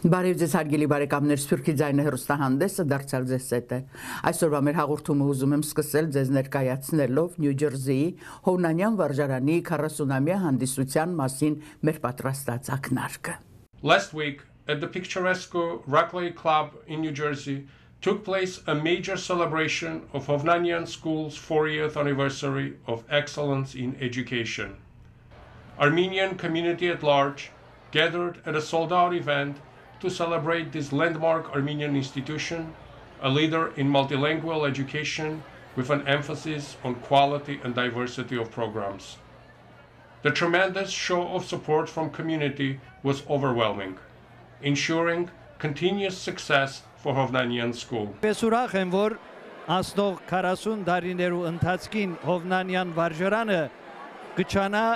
Բարև ձեզ հարգելի բարեկամներ, Սփյուռքի ձայնը հեռուստահանդեսը դարձյալ ձեզ հետ է։ Այսօրվա մեր հաղորդումը ուզում եմ սկսել ձեզ ներկայացնելով Նյու Ջերսիի Հովնանյան վարժարանի 40-ամյա հանդիսության մասին մեր պատրաստած ակնարկը։ Last week at the picturesque Raclay Club in New Jersey took place a major celebration of Hovnanian School's 40th anniversary of excellence in education. Armenian community at large gathered at a sold-out event to celebrate this landmark Armenian institution, a leader in multilingual education with an emphasis on quality and diversity of programs. The tremendous show of support from community was overwhelming, ensuring continuous success for Hovnanian School. Ուրախ եմ, որ անցնող 40 տարիներու ընթացքին Հովնանյան վարժարանը կչանա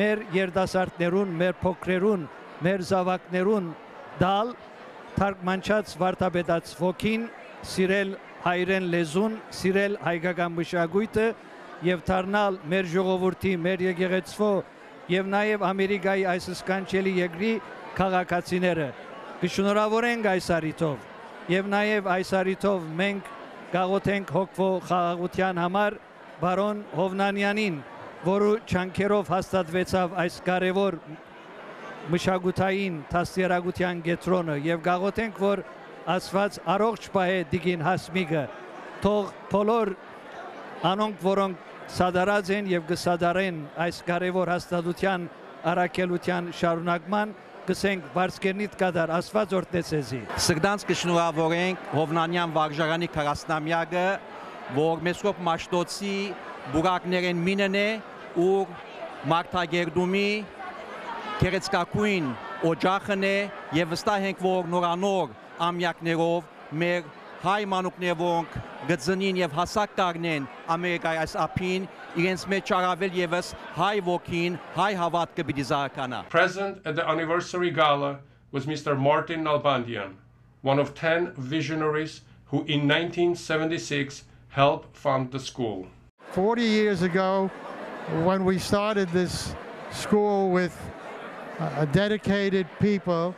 մեր երդասարտներուն, մեր փոքրերուն, մեր զավակներուն դալ թարգմանչած վարդապետած ոգին, սիրել հայրեն լեզուն, սիրել հայկական մշակույթը եւ դառնալ մեր ժողովրդի, մեր եկեղեցվո եւ նաեւ Ամերիկայի այս սկանչելի երկրի քաղաքացիները կշնորհավորենք այս առիթով եւ նաեւ այս առիթով մենք գաղութենք հոգվո խաղաղության համար բարոն Հովնանյանին, որը չանքերով հաստատվեցավ այս կարևոր մշակութային դաստիարակության գետրոնը եւ գաղութենք, որ Աստված առողջ պահե դիգին հասմիկը, թող բոլոր անոնք, որոնք սադարած են եւ կսադարեն այս կարևոր հաստատության առաքելության շարունակման, գսենք վարսկերնիտ կդար Աստված օրհնեցեզի։ Սրտանց կշնորհավորենք Հովնանյան վարժարանի 40-ամյակը, որ մեսկոպ մաշտոցի բուրակներեն մինն է ու մարտագերդումի Քերեցկակույն օջախն է եւ վստահ ենք, որ նորանոր ամյակներով մեր հայ մանուկներ, որոնք գծնին եւ հասակ կառնեն Ամերիկայի այս ափին, իրենց մեջ առավել եւս հայ ոգին, հայ հավատքը պիտի զարգանա։ Present at the anniversary gala was Mr. Martin Nalbandian, one of 10 visionaries who in 1976 helped fund the school. 40 years ago, when we started this school with dedicated people,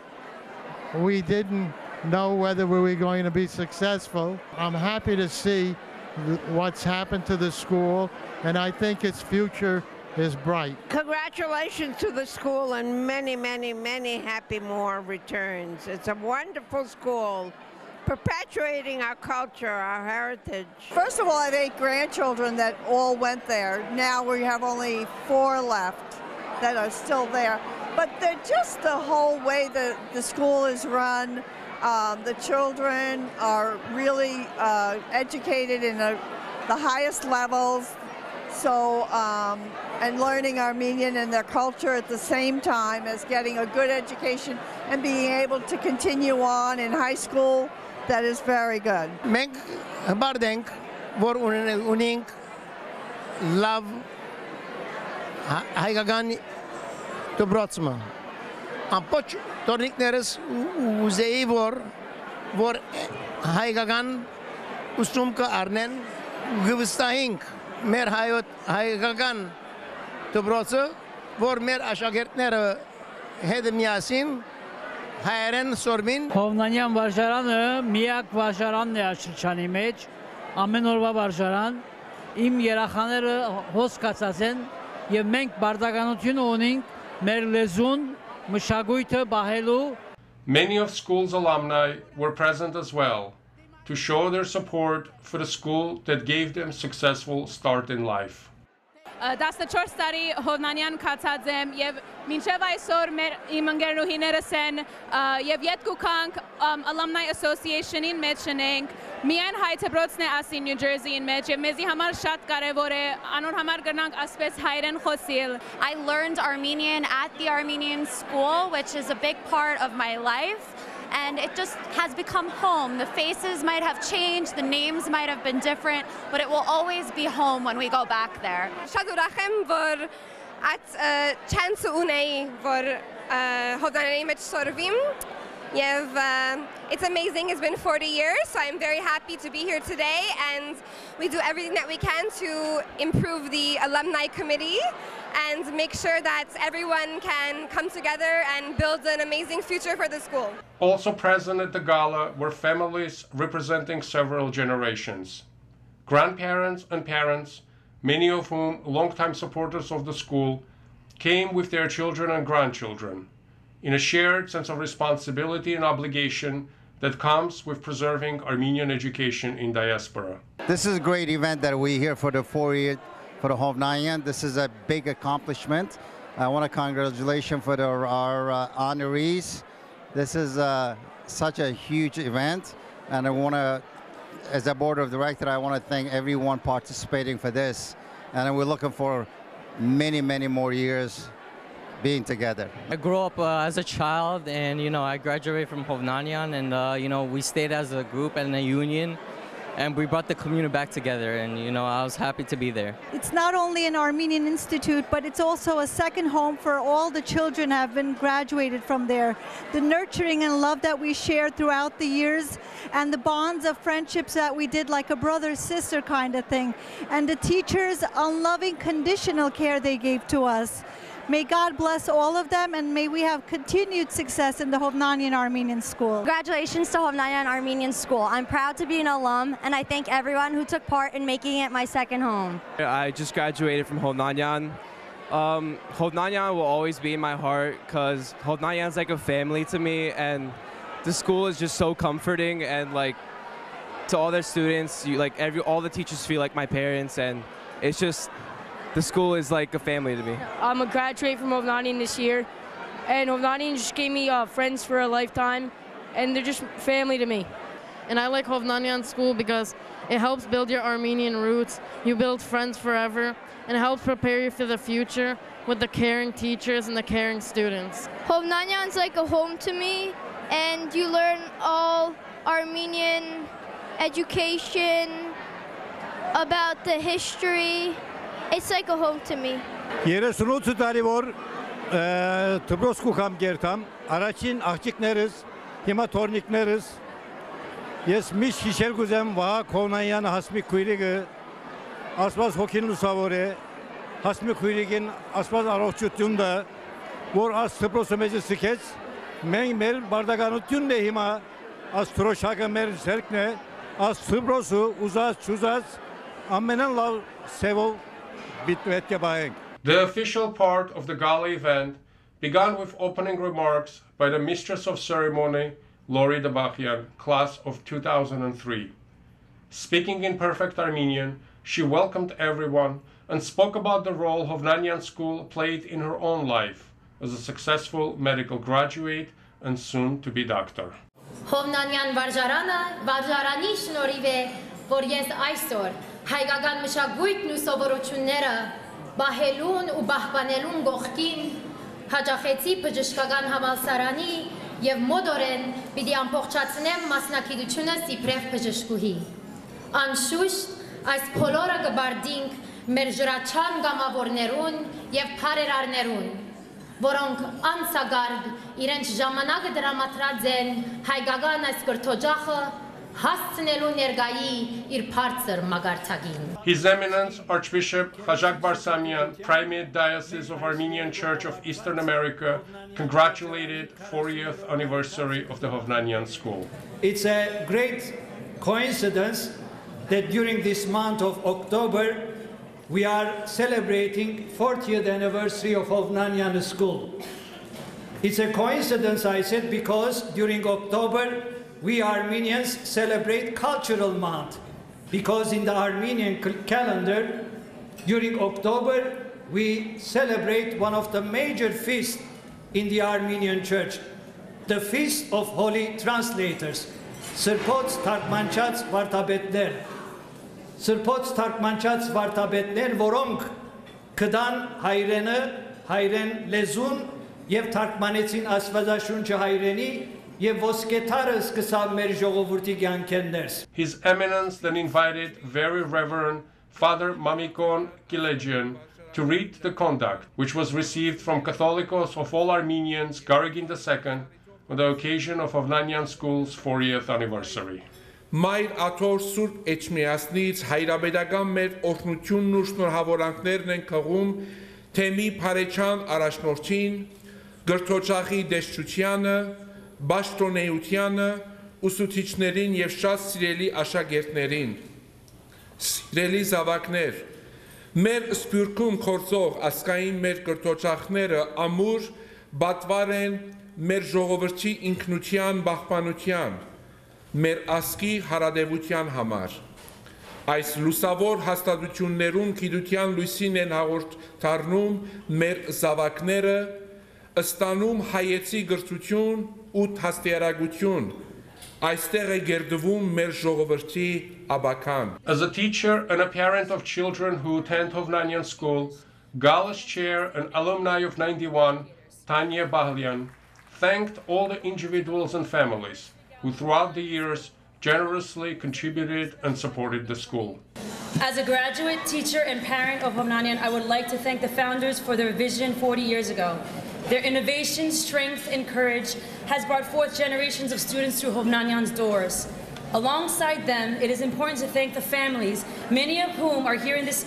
we didn't know whether we were going to be successful. I'm happy to see what's happened to the school, and I think its future is bright. Congratulations to the school and many, many, many happy more returns. It's a wonderful school, perpetuating our culture, our heritage. First of all, I have 8 grandchildren that all went there. Now we have only 4 left that are still there. But they're just the whole way the school is run. The children are really educated in the highest levels. So, and learning Armenian and their culture at the same time as getting a good education and being able to continue on in high school, that is very good. Մենք հբարդենք, որ ունենք լավ հայկական դպրոցը։ Ամբողջ տորնիկներս ուզեի, որ հայկական ուսում կառնեն, գվստահենք մեր հայկական դպրոցը, որ մեր աշակերտները հետ միասին հայերեն սորմին։ Հովնանյան վարժարանը միակ վարժարանն է Աշրջանի մեջ, ամեն օրվա վարժարան, իմ երախաները հոսքացած են եւ մենք բարդականություն ունենք մեր լեզուն, մշակույթը բահելու։ Many of school's alumni were present as well to show their support for the school that gave them successful start in life. 14 տարի Հովնանյան կացած եմ եւ մինչեւ այսօր իմ ընկերուհիներս են եւ յետք ու կանք Alumni Association-ին մեջ ենք, միայն հայ դպրոցն է ասի New Jersey-ին մեջ եւ մեզի համար շատ կարեւոր է անոր համար գնանք ասպես հայերեն խոսիլ. I learned Armenian at the Armenian School, which is a big part of my life. And it just has become home. The faces might have changed, the names might have been different, but it will always be home when we go back there. Շատ ուրախ եմ, որ այդ chance ունեի, որ Հովնանյանի մեջ սորվիմ It's amazing. It's been 40 years, so I'm very happy to be here today, and we do everything that we can to improve the alumni committee and make sure that everyone can come together and build an amazing future for the school. Also present at the gala were families representing several generations. Grandparents and parents, many of whom longtime supporters of the school, came with their children and grandchildren, in a shared sense of responsibility and obligation that comes with preserving Armenian education in diaspora. This is a great event that we here for the 4-year for the Hovnanian. This is a big accomplishment. I want to congratulate for our honorees. This is such a huge event, and I want to, as a board of directors, I want to thank everyone participating for this, and we're looking for many, many more years being together. I grew up as a child, and I graduated from Hovnanian, and we stayed as a group and a union, and we brought the community back together, and I was happy to be there. It's not only an Armenian institute, but it's also a second home for all the children have been graduated from there. The nurturing and love that we shared throughout the years, and the bonds of friendships that we did like a brother-sister kind of thing, and the teachers' unloving conditional care they gave to us. May God bless all of them, and may we have continued success in the Hovnanian Armenian School. Congratulations to Hovnanian Armenian School. I'm proud to be an alum, and I thank everyone who took part in making it my second home. I just graduated from Hovnanian. Hovnanian will always be in my heart because Hovnanian is like a family to me, and the school is just so comforting, and to all their students, all the teachers feel like my parents, and it's just, the school is like a family to me. I'm a graduate from Hovnanian this year, and Hovnanian just gave me friends for a lifetime, and they're just family to me. And I like Hovnanian School because it helps build your Armenian roots, you build friends forever, and it helps prepare you for the future with the caring teachers and the caring students. Hovnanian's like a home to me, and you learn all Armenian education, about the history. It's like a home to me. 38 տարի որ դպրոց կուքամ գերտամ, առաջին աղջիկներս, հիմա թորնիկներս, ես միշտ հիշել գուզեմ Վահագ Hovnanian հասմիկ քույրիկը, Աստված հոգին լուսավոր է, հասմիկ քույրիկին Աստված առողջություն տա, որ աս դպրոցը մեզ սկեց, մենք մեր բարդականությունն է հիմա, աս թրոշակը մեր ձեռքն է, աս դպրոցը ուզած չուզած ամենան լավ սևով. The official part of the gala event began with opening remarks by the Mistress of Ceremony, Laurie, class of 2003. Speaking in perfect Armenian, she welcomed everyone and spoke about the role Hovnanian School played in her own life as a successful medical graduate and soon to be doctor. Hovnanian վարժարանը վարժարանի շնորհիվ է, որ ես այսօր հայկական մշակույթն ու սովորությունները բահելուն ու պահպանելուն գողքին հաջողեցի բժշկական համալսարանի եւ մոդորեն պիտի ամբողջացնեմ մասնակցությունս իբրև բժշկուհի։ Անշուշտ այս բոլորը կբարդինք մեր ժրաչան գամավորներուն եւ բարերարներուն, որոնք անցագարդ իրենց ժամանակը դրամատրած են հայկական այս կրթօջախը His Eminence Archbishop Khajag Barsamian, Primate Diocese of Armenian Church of Eastern America, congratulated 40th anniversary of the Hovnanian School. It's a great coincidence that during this month of October we are celebrating 40th anniversary of Hovnanian School. It's a coincidence, I said, because during October we Armenians celebrate Cultural Month, because in the Armenian calendar, during October, we celebrate one of the major feasts in the Armenian Church, the Feast of Holy Translators, Sırpoç Tarkmançած Վարդապետներ, Sırpoç Tarkmançած Վարդապետներ, որոնք կդան հայրենը, հայրեն լեզուն եւ թարգմանեցին Աստվածաշունչը հայրենի. His Eminence then invited Very Reverend Father Mamikon Kilegian to read the conduct, which was received from Catholicos of all Armenians, Garagin II, on the occasion of Hovnanian School's 40th anniversary. Մայր աթոր Սուրբ Էջմիածնից հայրաբերական մեր օրհնությունն ու շնորհավորանքներն են քղում Թեմի Փարեչյան առաջնորդին, գրթօջախի դեշչությանը, Բաշտոնեությանը, ուսուցիչներին եւ շատ սիրելի աշակերտներին։ Սիրելի զավակներ, մեր սփյուռքում կորցող ասկային մեր գրթօջախները ամուր բատվար են մեր ժողովրդի ինքնության պահպանության, մեր ասկի հարադեվության համար։ Այս լուսավոր հաստատություններում գիտության լույսին են հաղորդարնում մեր զավակները, ստանում հայեցի գրթություն ու հաստիարակություն, այստեղ է գերդվում մեր ժողովրդի աբական։ As a teacher and a parent of children who attend Hovnanian School, Gala's chair and alumni of 91, Tanielian, thanked all the individuals and families who throughout the years generously contributed and supported the school. As a graduate, teacher, and parent of Hovnanian, I would like to thank the founders for their vision 40 years ago. Their innovation, strength, and courage has brought forth generations of students through Hovnanian's doors. Alongside them, it is important to thank the families, many of whom are here this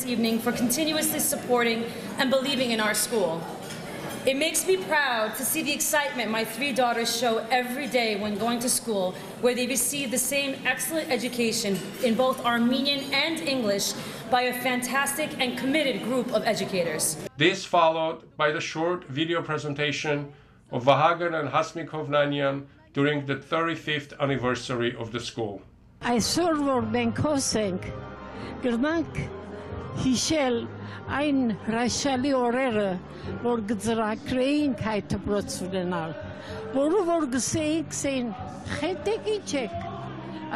evening, for continuously supporting and believing in our school. It makes me proud to see the excitement my 3 daughters show every day when going to school, where they receive the same excellent education in both Armenian and English by a fantastic and committed group of educators. This followed by the short video presentation of Vahagan and Hasmik Hovnanian during the 35th anniversary of the school. Այսօր որ մենք հոսենք, գրնանք հիշել այն հրաշալի օրերը, որ գծրակրեինք այդ դպրոց ունենալ, որը որ գսեինք, սեին խետեք ինչ եք,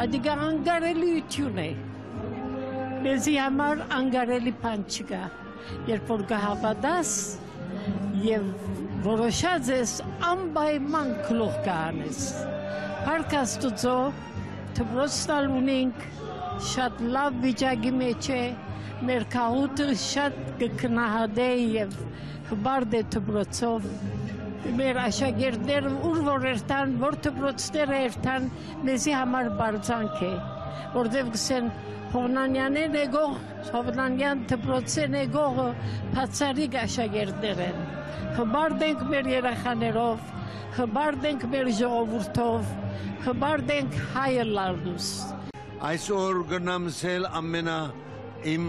ադիգա անգարելիություն է, մեզի համար անգարելի բան չկա, երբ որ գահավադաս և որոշած ես անպայման գլուխ կանես։ Փառք Աստուծո, դպրոցն ունենք, շատ լավ վիճակի մեջ է, մեր քաղուտը շատ կքնահատե և հբարդ է դպրոցով, մեր աշակերտները ուր որ երթան, որ դպրոցները երթան, մեզի համար բարձանք է, որտև գսեն Hovnanianեն եկող, Hovnanian դպրոցեն եկողը բացառիկ աշակերտներ են։ Հբարդ ենք մեր երեխաներով, հբարդ ենք մեր ժողովուրդով, հբարդ ենք հայը լալուս։ Այսօր գնամսել ամենա իմ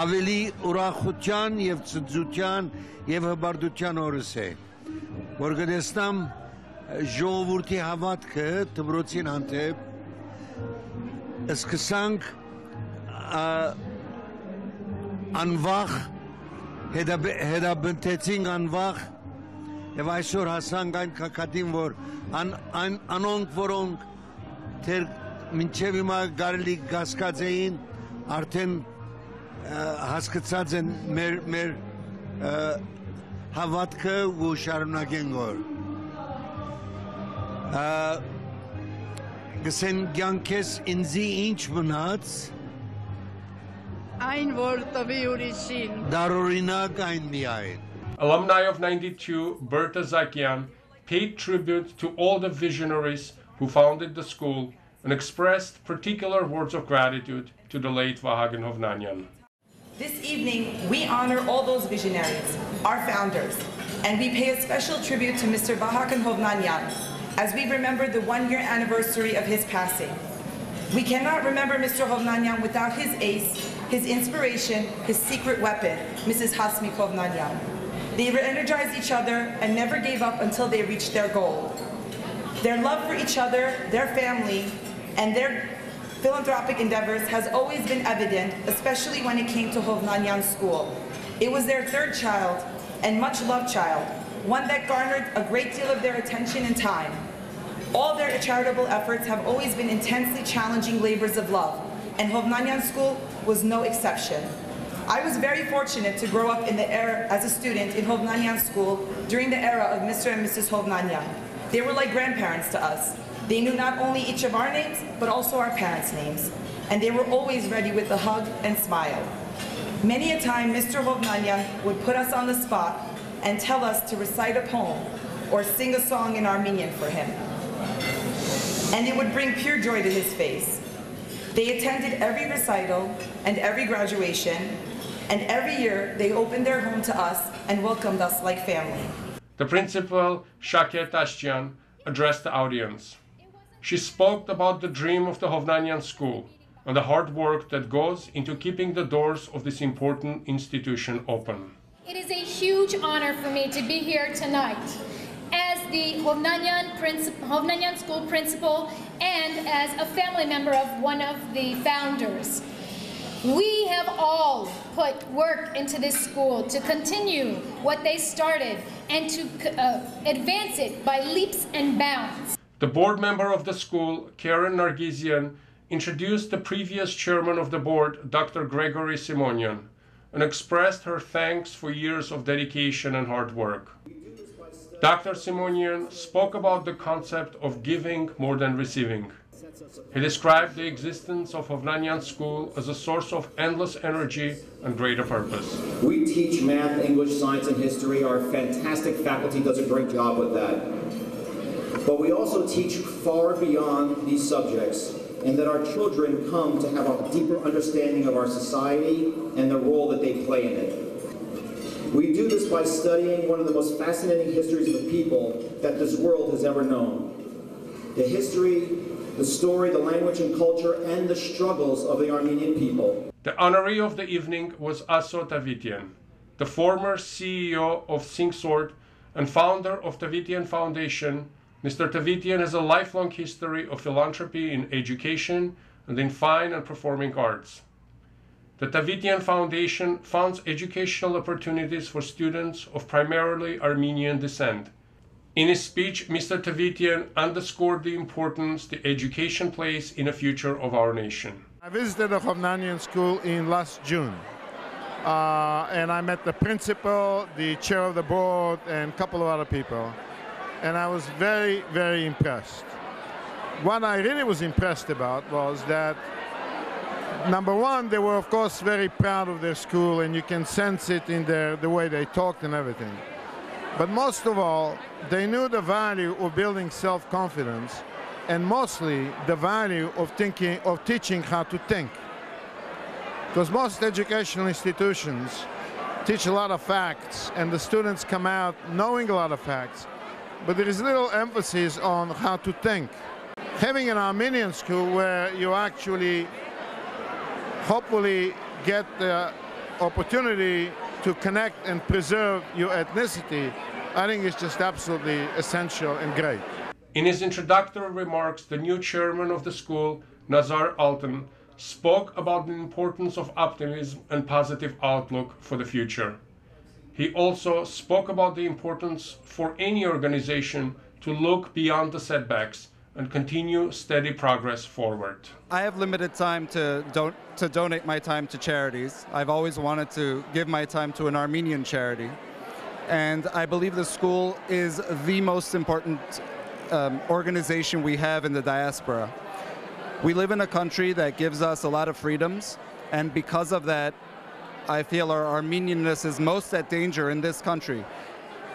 ավելի ուրախության և ծծության և հբարդության օրս է, որ գտեսնամ ժողովուրդի հավատքը դպրոցին հանդեպ, սկսանք անվախ, հետաբնթեցինք անվախ և այսօր հասանք այն կակատին, որ անոնք, որոնք թեր մինչև հիմա կարելի գասկած էին, արդեն հասկացած են մեր հավատքը ու շարունակեն գոր։ Գսեն կյանքես ինձի ինչ մնաց, այն որ տվի ուրիշին, դարօրինակ այն միայն։ Alumni of 92, Berta Zakian, paid tribute to all the visionaries who founded the school and expressed particular words of gratitude to the late Vahagan Hovnanian. This evening, we honor all those visionaries, our founders, and we pay a special tribute to Mr. Vahagan Hovnanian as we remember the 1-year anniversary of his passing. We cannot remember Mr. Hovnanian without his ace, his inspiration, his secret weapon, Mrs. Hasmik Hovnanian. They re-energized each other and never gave up until they reached their goal. Their love for each other, their family, and their philanthropic endeavors has always been evident, especially when it came to Hovnanian School. It was their 3rd child and much loved child, one that garnered a great deal of their attention and time. All their charitable efforts have always been intensely challenging labors of love, and Hovnanian School was no exception. I was very fortunate to grow up in the era as a student in Hovnanian School during the era of Mr. and Mrs. Hovnanian. They were like grandparents to us. They knew not only each of our names, but also our parents' names. And they were always ready with a hug and smile. Many a time, Mr. Hovnanian would put us on the spot and tell us to recite a poem or sing a song in Armenian for him. And it would bring pure joy to his face. They attended every recital and every graduation, and every year they opened their home to us and welcomed us like family. The principal, Shaket Ashtian, addressed the audience. She spoke about the dream of the Hovnanian School and the hard work that goes into keeping the doors of this important institution open. It is a huge honor for me to be here tonight as the Hovnanian School principal and as a family member of one of the founders. We have all put work into this school to continue what they started and to advance it by leaps and bounds. The board member of the school, Karen Nargizian, introduced the previous chairman of the board, Dr. Gregory Simonian, and expressed her thanks for years of dedication and hard work. Dr. Simonian spoke about the concept of giving more than receiving. He described the existence of Hovnanian School as a source of endless energy and greater purpose. We teach math, English, science, and history. Our fantastic faculty does a great job with that. But we also teach far beyond these subjects, and that our children come to have a deeper understanding of our society and the role that they play in it. We do this by studying one of the most fascinating histories of the people that this world has ever known. The history, the story, the language and culture, and the struggles of the Armenian people. The honoree of the evening was Aso Tavitian, the former CEO of SingSort and founder of Tavitian Foundation. Mr. Tavitian has a lifelong history of philanthropy in education and in fine and performing arts. The Tavitian Foundation funds educational opportunities for students of primarily Armenian descent. In his speech, Mr. Tavitian underscored the importance the education plays in the future of our nation. I visited the Hovnanian School in last June, and I met the principal, the chair of the board, and a couple of other people. And I was very, very impressed. What I really was impressed about was that, number one, they were, of course, very proud of their school, and you can sense it in the way they talked and everything. But most of all, they knew the value of building self-confidence, and mostly the value of teaching how to think. Because most educational institutions teach a lot of facts, and the students come out knowing a lot of facts, but there is little emphasis on how to think. Having an Armenian school where you actually hopefully get the opportunity to connect and preserve your ethnicity, I think it's just absolutely essential and great. In his introductory remarks, the new chairman of the school, Nazar Altan, spoke about the importance of optimism and positive outlook for the future. He also spoke about the importance for any organization to look beyond the setbacks and continue steady progress forward. I have limited time to donate my time to charities. I've always wanted to give my time to an Armenian charity. And I believe the school is the most important organization we have in the diaspora. We live in a country that gives us a lot of freedoms, and because of that, I feel our Armenianness is most at danger in this country.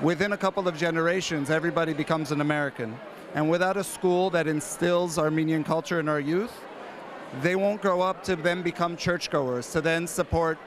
Within a couple of generations, everybody becomes an American. And without a school that instills Armenian culture in our youth, they won't grow up to then become churchgoers, to then support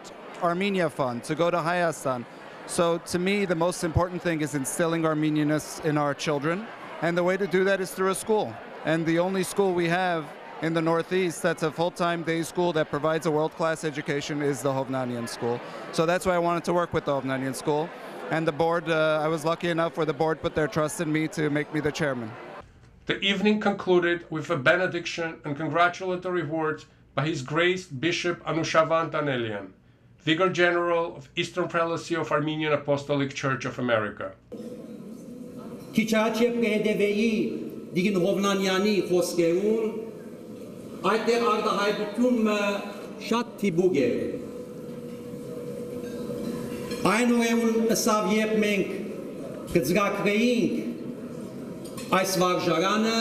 Armenia Fund, to go to Hayastan. So to me, the most important thing is instilling Armenianness in our children. And the way to do that is through a school. And the only school we have in the Northeast that's a full-time day school that provides a world-class education is the Hovnanian School. So that's why I wanted to work with the Hovnanian School. And the board, I was lucky enough where the board put their trust in me to make me the chairman. The evening concluded with a benediction and congratulatory words by His Grace Bishop Anoushavan Tanielian, Vicar General of Eastern Prelacy of Armenian Apostolic Church of America. Digin Hovnaniani խոսքերուն այդտեղ արտահայտությունը շատ թիբուկ է այնուհետև ըսավ երբ մենք կզգակվեինք այս վարժարանը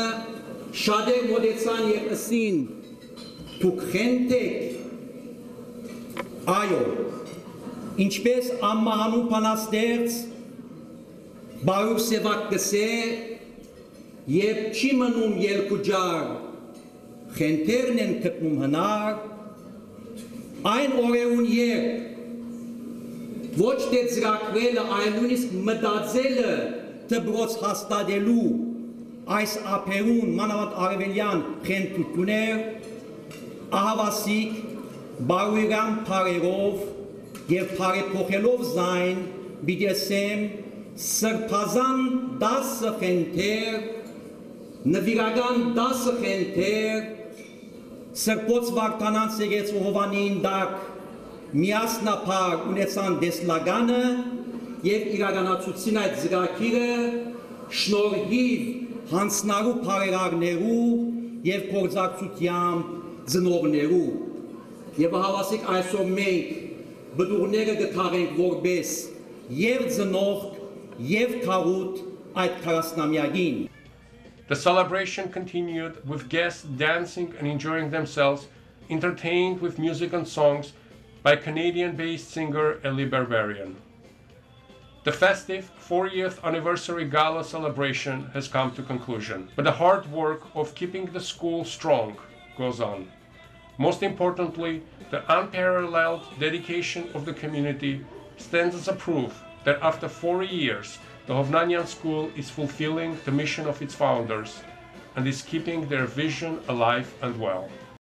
շատեր մոտեցան եւ ըսին դուք խենթեք այո ինչպես անմահանու փանաստերց Բարով սևակ կսե, և չի մնում ելք ու ջար, խենթերն են կտնում հնար, այն օրերուն երբ, ոչ թե ծրակվելը, այլ նույնիսկ մտածելը դպրոց հաստատելու այս ափերուն մանավանդ արևելյան խենթություններ, ահավասիկ, բարույրան փարերով և փարեփոխելով զայն բիդեսեմ սրբազան 10 խենթեր, նվիրական 10 խենթեր, սրբոց վարդանան սեղեց Հովանին դակ միասնապար ունեցան դեսլագանը և իրականացուցին այդ զրակիրը շնորհիվ հանցնարու փարերարներու և գործակցությամբ ծնողներու և հավասիկ այսօր մենք բդուղները գտարենք որպես և ծնող և թաղուտ այդ 40-ամյակին. The celebration continued with guests dancing and enjoying themselves, entertained with music and songs by Canadian-based singer Ellie Berberian. The festive 40th anniversary Gala celebration has come to conclusion, but the hard work of keeping the school strong goes on. Most importantly, the unparalleled dedication of the community stands as a proof that after 40 years, the Hovnanian School is fulfilling the mission of its founders and is keeping their vision alive and well.